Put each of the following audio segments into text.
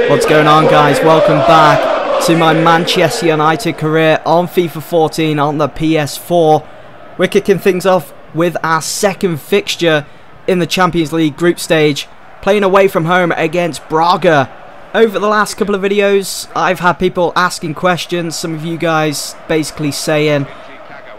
What's going on, guys? Welcome back to my Manchester United career on FIFA 14 on the PS4. We're kicking things off with our second fixture in the Champions League group stage, playing away from home against Braga. Over the last couple of videos, I've had people asking questions, some of you guys basically saying,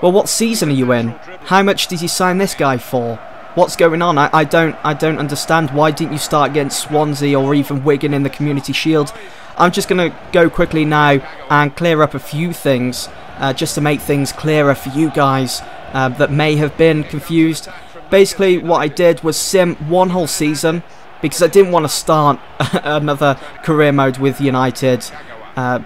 well, what season are you in? How much did you sign this guy for? What's going on? I don't understand. Why didn't you start against Swansea or even Wigan in the Community Shield? I'm just going to go quickly now and clear up a few things just to make things clearer for you guys that may have been confused. Basically, what I did was sim one whole season because I didn't want to start another career mode with United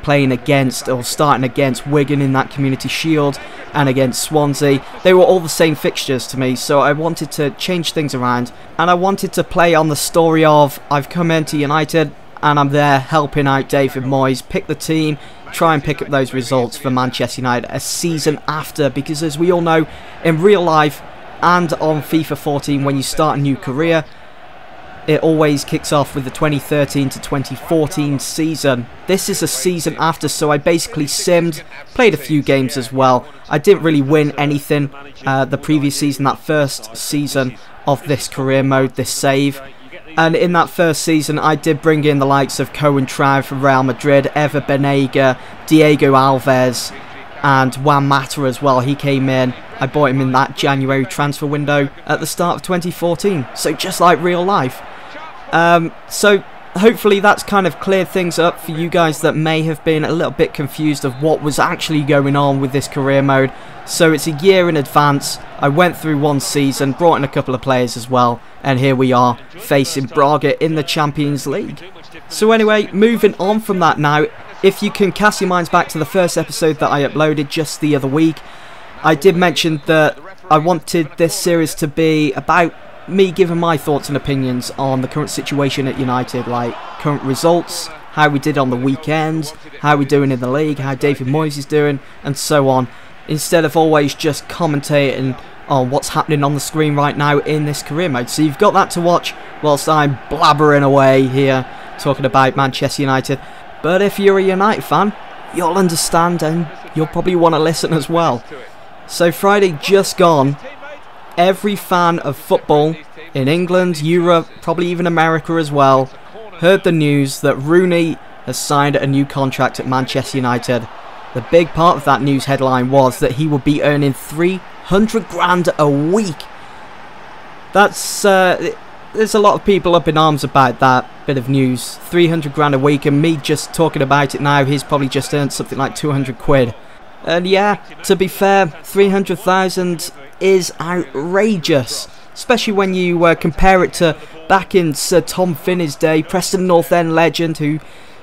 playing against or starting against Wigan in that Community Shield and against Swansea. They were all the same fixtures to me, so I wanted to change things around, and I wanted to play on the story of I've come into United and I'm there helping out David Moyes pick the team, try and pick up those results for Manchester United a season after, because as we all know, in real life and on FIFA 14, when you start a new career, it always kicks off with the 2013 to 2014 season. This is a season after, so I basically simmed, played a few games as well. I didn't really win anything the previous season, that first season of this career mode, this save. And in that first season, I did bring in the likes of Cohen Trav from Real Madrid, Ever Banega, Diego Alves, and Juan Mata as well. He came in. I bought him in that January transfer window at the start of 2014. So just like real life. So hopefully that's kind of cleared things up for you guys that may have been a little bit confused of what was actually going on with this career mode. So it's a year in advance. I went through one season, brought in a couple of players as well, and here we are facing Braga in the Champions League. So anyway, moving on from that now, if you can cast your minds back to the first episode that I uploaded just the other week, I did mention that I wanted this series to be about me giving my thoughts and opinions on the current situation at United, like current results, how we did on the weekend, how we're doing in the league, how David Moyes is doing, and so on, instead of always just commentating on what's happening on the screen right now in this career mode. So you've got that to watch whilst I'm blabbering away here talking about Manchester United. But if you're a United fan, you'll understand and you'll probably want to listen as well. So Friday just gone, every fan of football in England, Europe, probably even America as well, heard the news that Rooney has signed a new contract at Manchester United. The big part of that news headline was that he would be earning 300 grand a week. That's there's a lot of people up in arms about that bit of news. 300 grand a week, and me just talking about it now, he's probably just earned something like 200 quid. And yeah, to be fair, 300,000 is outrageous, especially when you compare it to back in Sir Tom Finney's day, Preston North End legend who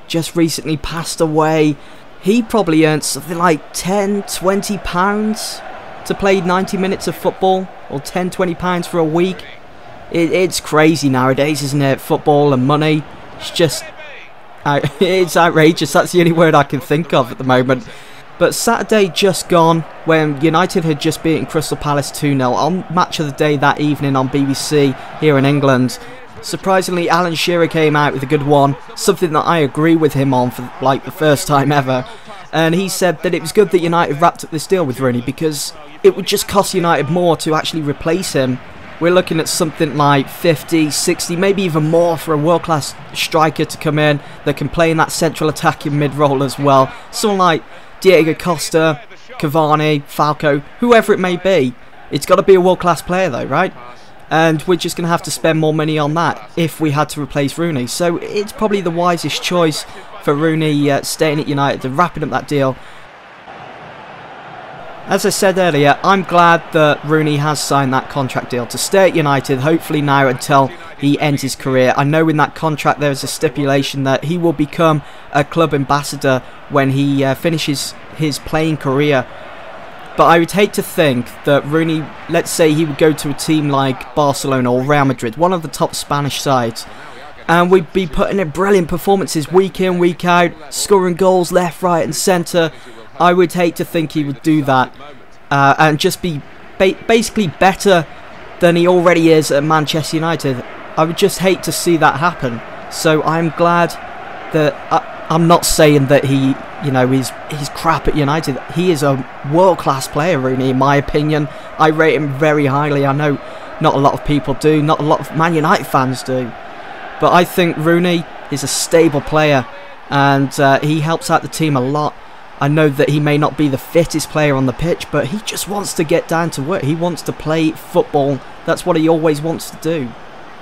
just recently passed away. He probably earned something like £10–20 to play 90 minutes of football, or £10–20 for a week. It's crazy nowadays, isn't it? Football and money, it's just it's outrageous. That's the only word I can think of at the moment. But Saturday just gone, when United had just beaten Crystal Palace 2-0 on Match of the Day that evening on BBC here in England. Surprisingly, Alan Shearer came out with a good one, something that I agree with him on for like the first time ever. And he said that it was good that United wrapped up this deal with Rooney because it would just cost United more to actually replace him. We're looking at something like 50, 60, maybe even more for a world-class striker to come in that can play in that central attacking mid-role as well. Someone like Diego Costa, Cavani, Falco, whoever it may be. It's got to be a world-class player though, right? And we're just going to have to spend more money on that if we had to replace Rooney. So it's probably the wisest choice for Rooney staying at United and wrapping up that deal. As I said earlier, I'm glad that Rooney has signed that contract deal to stay at United, hopefully now until he ends his career. I know in that contract there is a stipulation that he will become a club ambassador when he finishes his playing career. But I would hate to think that Rooney, let's say he would go to a team like Barcelona or Real Madrid, one of the top Spanish sides, and we'd be putting in brilliant performances week in, week out, scoring goals left, right and centre. I would hate to think he would do that and just be basically better than he already is at Manchester United. I would just hate to see that happen. So I'm glad I'm not saying that he, you know, he's crap at United. He is a world-class player, Rooney, in my opinion. I rate him very highly. I know not a lot of people do, not a lot of Man United fans do. But I think Rooney is a stable player, and he helps out the team a lot. I know that he may not be the fittest player on the pitch, but he just wants to get down to work. He wants to play football. That's what he always wants to do.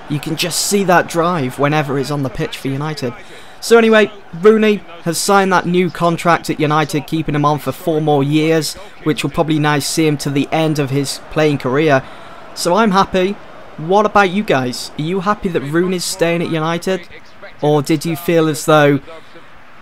You can just see that drive whenever he's on the pitch for United. So anyway, Rooney has signed that new contract at United, keeping him on for 4 more years, which will probably now see him to the end of his playing career. So I'm happy. What about you guys? Are you happy that Rooney's staying at United? Or did you feel as though,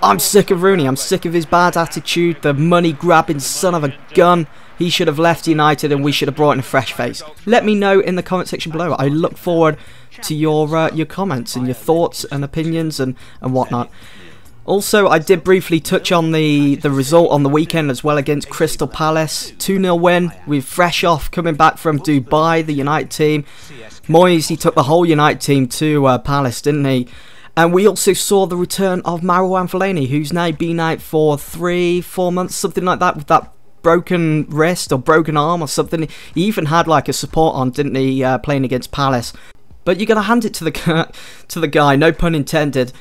I'm sick of Rooney, I'm sick of his bad attitude, the money-grabbing son of a gun, he should have left United and we should have brought in a fresh face? Let me know in the comment section below. I look forward to your comments and your thoughts and opinions and whatnot. Also, I did briefly touch on the result on the weekend as well against Crystal Palace. 2-0 win. We're fresh off coming back from Dubai, the United team. Moyes, he took the whole United team to Palace, didn't he? And we also saw the return of Marouane Fellaini, who's now been out for 3-4 months, something like that, with that broken wrist or broken arm or something. He even had like a support on, didn't he, playing against Palace. But you're going to hand it to the guy, no pun intended,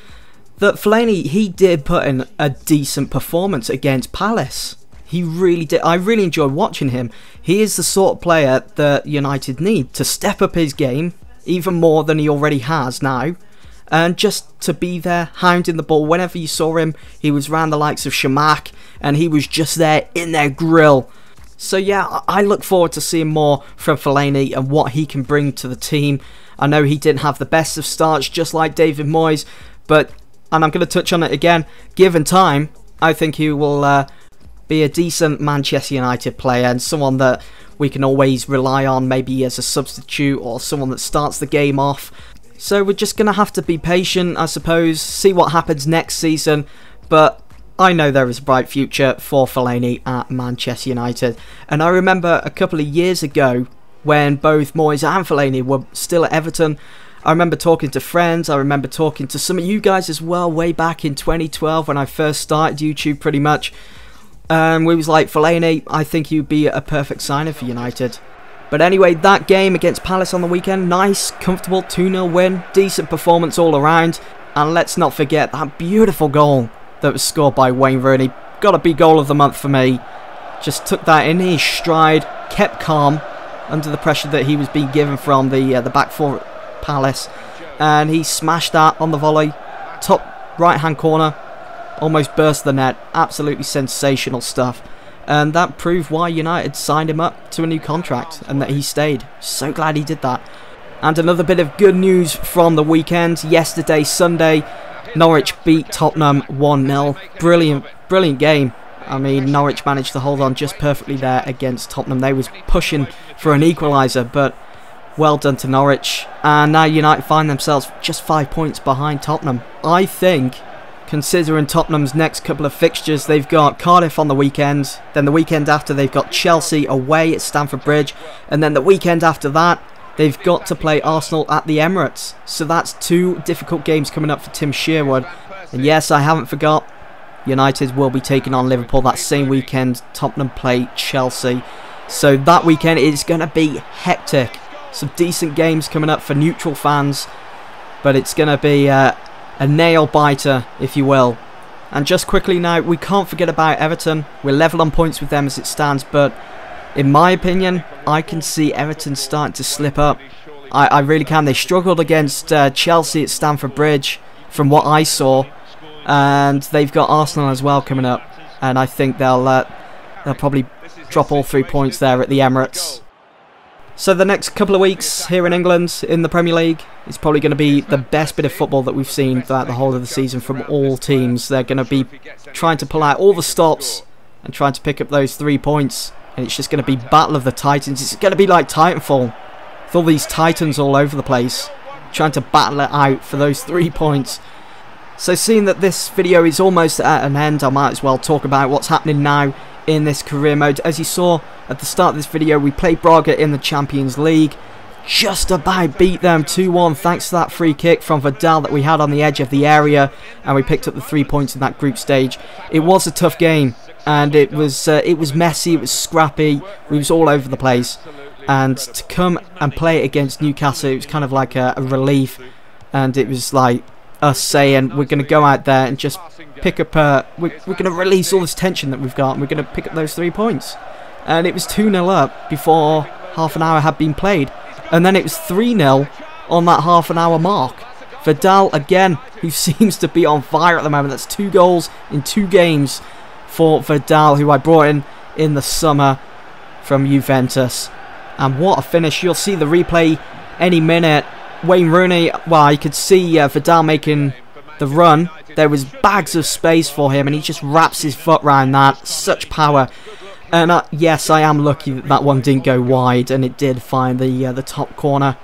that Fellaini, he did put in a decent performance against Palace. He really did. I really enjoyed watching him. He is the sort of player that United need to step up his game, even more than he already has now. And just to be there, hounding the ball. Whenever you saw him, he was around the likes of Shamak, and he was just there in their grill. So yeah, I look forward to seeing more from Fellaini and what he can bring to the team. I know he didn't have the best of starts, just like David Moyes, but, and I'm going to touch on it again, given time, I think he will be a decent Manchester United player and someone that we can always rely on, maybe as a substitute or someone that starts the game off. So we're just going to have to be patient, I suppose, see what happens next season, but I know there is a bright future for Fellaini at Manchester United. And I remember a couple of years ago, when both Moyes and Fellaini were still at Everton, I remember talking to friends, I remember talking to some of you guys as well, way back in 2012 when I first started YouTube pretty much. We was like, Fellaini, I think he'd be a perfect signer for United. But anyway, that game against Palace on the weekend, nice, comfortable 2-0 win, decent performance all around. And let's not forget that beautiful goal that was scored by Wayne Rooney. Got to be goal of the month for me. Just took that in his stride, kept calm under the pressure that he was being given from the back four at Palace. And he smashed that on the volley, top right-hand corner, almost burst the net. Absolutely sensational stuff. And that proved why United signed him up to a new contract and that he stayed. So glad he did that. And another bit of good news from the weekend. Yesterday, Sunday, Norwich beat Tottenham 1-0. Brilliant game. I mean, Norwich managed to hold on just perfectly there against Tottenham. They was pushing for an equaliser, but well done to Norwich. And now United find themselves just 5 points behind Tottenham. I think, considering Tottenham's next couple of fixtures, they've got Cardiff on the weekend, then the weekend after they've got Chelsea away at Stamford Bridge, and then the weekend after that they've got to play Arsenal at the Emirates. So that's 2 difficult games coming up for Tim Sherwood. And yes, I haven't forgot, United will be taking on Liverpool that same weekend. Tottenham play Chelsea. So that weekend is going to be hectic. Some decent games coming up for neutral fans, but it's going to be a nail biter, if you will. And just quickly now, we can't forget about Everton. We're level on points with them as it stands, but in my opinion, I can see Everton starting to slip up. I really can. They struggled against Chelsea at Stamford Bridge from what I saw, and they've got Arsenal as well coming up, and I think they'll probably drop all 3 points there at the Emirates. So the next couple of weeks here in England in the Premier League is probably going to be the best bit of football that we've seen throughout the whole of the season from all teams. They're going to be trying to pull out all the stops and trying to pick up those 3 points. And it's just going to be Battle of the Titans. It's going to be like Titanfall, with all these Titans all over the place, trying to battle it out for those 3 points. So seeing that this video is almost at an end, I might as well talk about what's happening now in this career mode. As you saw at the start of this video, we played Braga in the Champions League. just about beat them 2-1 thanks to that free kick from Vidal that we had on the edge of the area, and we picked up the 3 points in that group stage. It was a tough game, and it was messy, it was scrappy, we was all over the place, and to come and play it against Newcastle, it was kind of like a relief, and it was like us saying we're going to go out there and just pick up we're going to release all this tension that we've got, and we're going to pick up those 3 points. And it was 2-0 up before half an hour had been played, and then it was 3-0 on that half an hour mark. Vidal again, who seems to be on fire at the moment. That's 2 goals in 2 games for Vidal, who I brought in the summer from Juventus. And what a finish. You'll see the replay any minute. Wayne Rooney, well, you could see Vidal making the run. There was bags of space for him, and he just wraps his foot around that. Such power. And yes, I am lucky that that one didn't go wide, and it did find the top corner.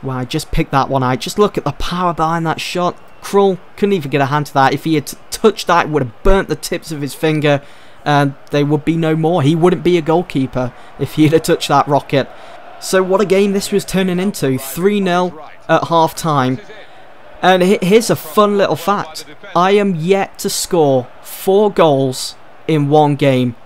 Wow, just picked that one out. Just look at the power behind that shot. Krul couldn't even get a hand to that. If he had touched that, it would have burnt the tips of his finger, and there would be no more. He wouldn't be a goalkeeper if he had touched that rocket. So what a game this was turning into. 3-0 at half time. And here's a fun little fact. I am yet to score 4 goals in 1 game.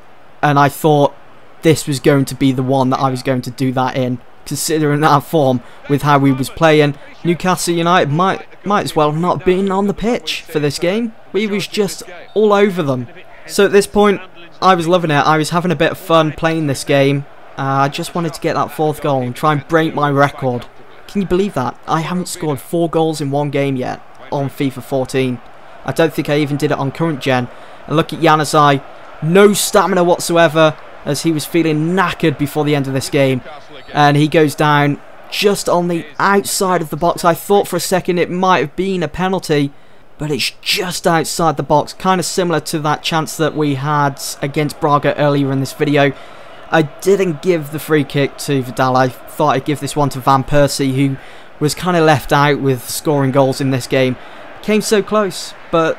And I thought this was going to be the one that I was going to do that in, considering our form with how we was playing. Newcastle United might as well not have been on the pitch for this game. We was just all over them. So at this point, I was loving it. I was having a bit of fun playing this game. I just wanted to get that 4th goal and try and break my record. Can you believe that? I haven't scored 4 goals in 1 game yet on FIFA 14. I don't think I even did it on current gen. And look at Januzaj. No stamina whatsoever, as he was feeling knackered before the end of this game. And he goes down just on the outside of the box. I thought for a second it might have been a penalty, but it's just outside the box. Kind of similar to that chance that we had against Braga earlier in this video. I didn't give the free kick to Vidal. I thought I'd give this one to Van Persie, who was kind of left out with scoring goals in this game. Came so close, but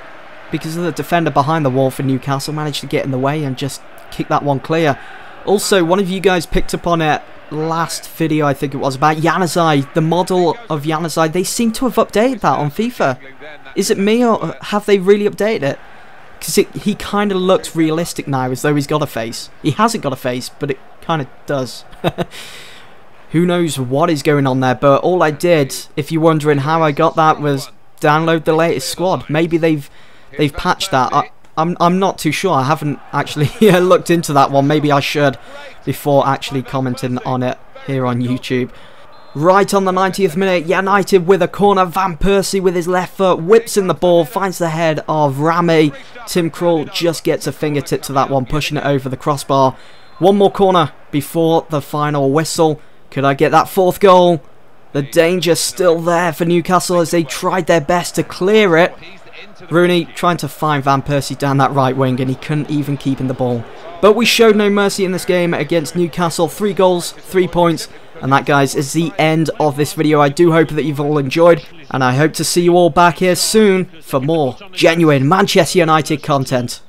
because of the defender behind the wall for Newcastle, managed to get in the way and just kick that one clear. Also, one of you guys picked up on it last video, I think it was, about Januzaj, the model of Januzaj. They seem to have updated that on FIFA. Is it me, or have they really updated it? Because he kind of looks realistic now, as though he's got a face. He hasn't got a face, but it kind of does. Who knows what is going on there, but all I did, if you're wondering how I got that, was download the latest squad. Maybe they've patched that. I'm not too sure. I haven't actually looked into that one. Maybe I should before actually commenting on it here on YouTube. Right on the 90th minute, United with a corner. Van Persie with his left foot whips in the ball, finds the head of Rami. Tim Krul just gets a fingertip to that one, pushing it over the crossbar. One more corner before the final whistle. Could I get that 4th goal? The danger still there for Newcastle as they tried their best to clear it. Rooney trying to find Van Persie down that right wing, and he couldn't even keep in the ball. But we showed no mercy in this game against Newcastle. 3 goals, 3 points. And that, guys, is the end of this video. I do hope that you've all enjoyed, and I hope to see you all back here soon for more genuine Manchester United content.